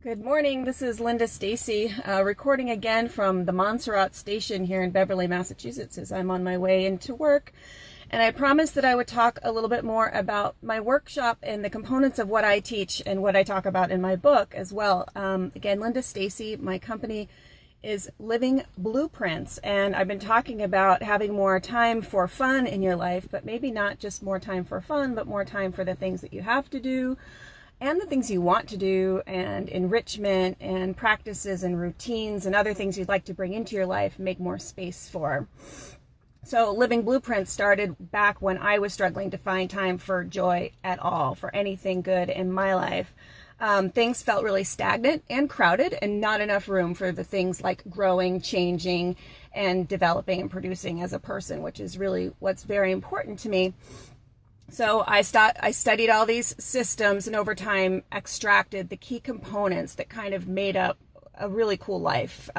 Good morning. This is Linda Stacy, recording again from the Montserrat station here in Beverly, Massachusetts, as I'm on my way into work. And I promised that I would talk a little bit more about my workshop and the components of what I teach and what I talk about in my book as well. Again, Linda Stacy, my company is LivingBluPrints, and I've been talking about having more time for fun in your life, but maybe not just more time for fun, but more time for the things that you have to do and the things you want to do, and enrichment and practices and routines and other things you'd like to bring into your life, make more space for. So LivingBluPrints started back when I was struggling to find time for joy at all, for anything good in my life. Things felt really stagnant and crowded, and not enough room for the things like growing, changing, and developing and producing as a person, which is really what's very important to me. So I studied all these systems, and over time extracted the key components that kind of made up a really cool life.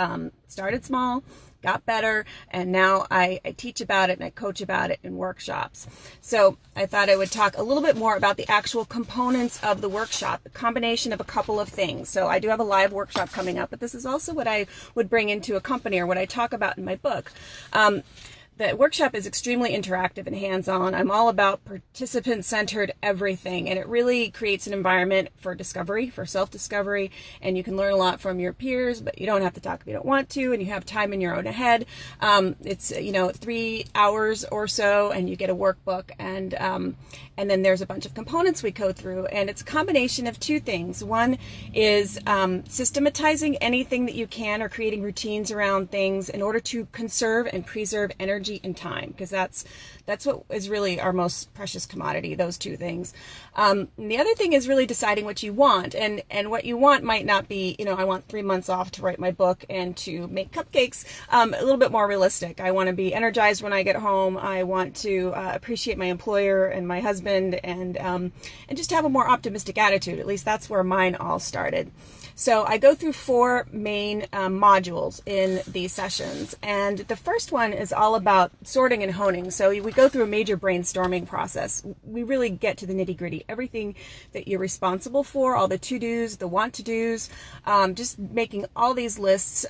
Started small, got better, and now I teach about it and I coach about it in workshops. So I thought I would talk a little bit more about the actual components of the workshop, a combination of a couple of things. So I do have a live workshop coming up, but this is also what I would bring into a company, or what I talk about in my book. The workshop is extremely interactive and hands-on. I'm all about participant-centered everything, and it really creates an environment for discovery, for self-discovery, and you can learn a lot from your peers, but you don't have to talk if you don't want to, and you have time in your own head. It's 3 hours or so, and you get a workbook, and then there's a bunch of components we go through, and it's a combination of two things. One is systematizing anything that you can, or creating routines around things in order to conserve and preserve energy and time, because that's what is really our most precious commodity, those two things. And the other thing is really deciding what you want, and what you want might not be, I want 3 months off to write my book and to make cupcakes. A little bit more realistic. I want to be energized when I get home. I want to appreciate my employer and my husband, and just have a more optimistic attitude. At least that's where mine all started. So I go through 4 main modules in these sessions, and the first one is all about sorting and honing. So we go through a major brainstorming process. We really get to the nitty-gritty, everything that you're responsible for, all the to-dos, the want-to-dos, just making all these lists.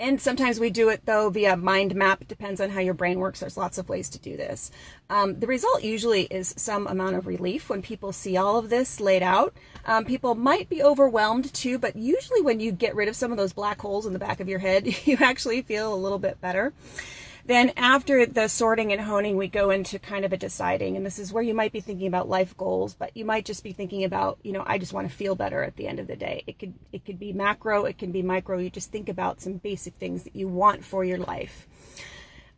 And sometimes we do it, though, via mind map. It depends on how your brain works. There's lots of ways to do this. The result usually is some amount of relief when people see all of this laid out. People might be overwhelmed, too, but usually when you get rid of some of those black holes in the back of your head, you actually feel a little bit better. Then after the sorting and honing, we go into kind of a deciding, and this is where you might be thinking about life goals, but you might just be thinking about, I just want to feel better at the end of the day. It could be macro, it can be micro. You just think about some basic things that you want for your life.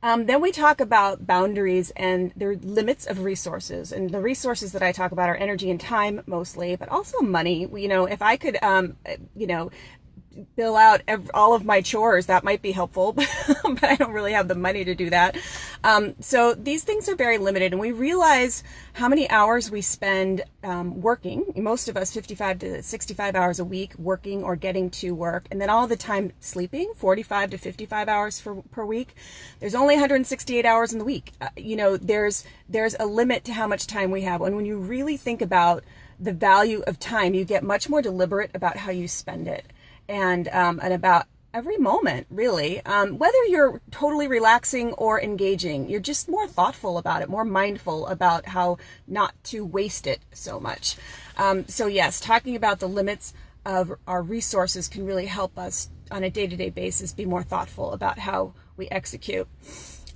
Then we talk about boundaries and the limits of resources. And the resources that I talk about are energy and time mostly, but also money. If I could, bill out all of my chores, that might be helpful, but I don't really have the money to do that. So these things are very limited, and we realize how many hours we spend working. Most of us 55 to 65 hours a week working or getting to work, and then all the time sleeping, 45 to 55 hours per week. There's only 168 hours in the week. There's a limit to how much time we have. And when you really think about the value of time, you get much more deliberate about how you spend it. And about every moment, really. Whether you're totally relaxing or engaging, you're just more thoughtful about it, more mindful about how not to waste it so much. So yes, talking about the limits of our resources can really help us on a day-to-day basis be more thoughtful about how we execute.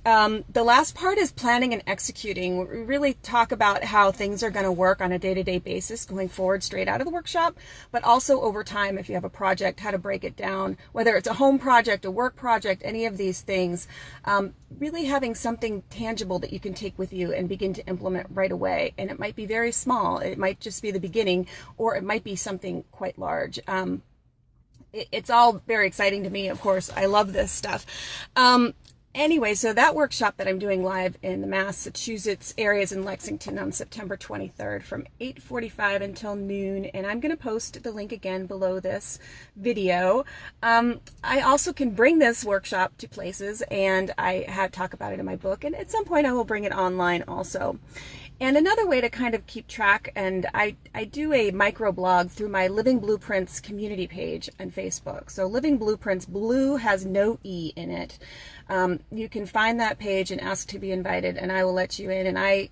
The last part is planning and executing. We really talk about how things are going to work on a day-to-day basis going forward straight out of the workshop, but also over time if you have a project, how to break it down, whether it's a home project, a work project, any of these things, really having something tangible that you can take with you and begin to implement right away. And it might be very small. It might just be the beginning, or it might be something quite large. It's all very exciting to me, of course. I love this stuff. Anyway, so that workshop that I'm doing live in the Massachusetts areas in Lexington on September 23rd from 8:45 until noon, and I'm going to post the link again below this video. I also can bring this workshop to places, and I talk about it in my book, and at some point I will bring it online also. And another way to kind of keep track, and I do a microblog through my LivingBluPrints community page on Facebook. So LivingBluPrints, blue has no E in it. You can find that page and ask to be invited, and I will let you in. And I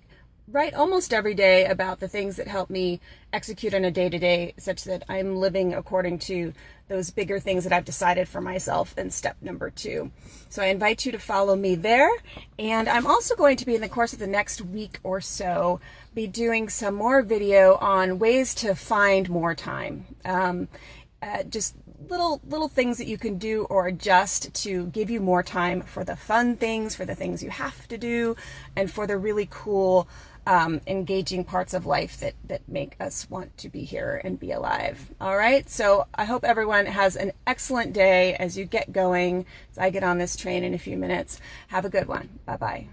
write almost every day about the things that help me execute on a day-to-day, such that I'm living according to those bigger things that I've decided for myself in step number 2. So I invite you to follow me there. And I'm also going to be, in the course of the next week or so, be doing some more video on ways to find more time. Just little things that you can do or adjust to give you more time for the fun things, for the things you have to do, and for the really cool, engaging parts of life that make us want to be here and be alive. All right, so I hope everyone has an excellent day as you get going, as I get on this train in a few minutes. Have a good one. Bye-bye.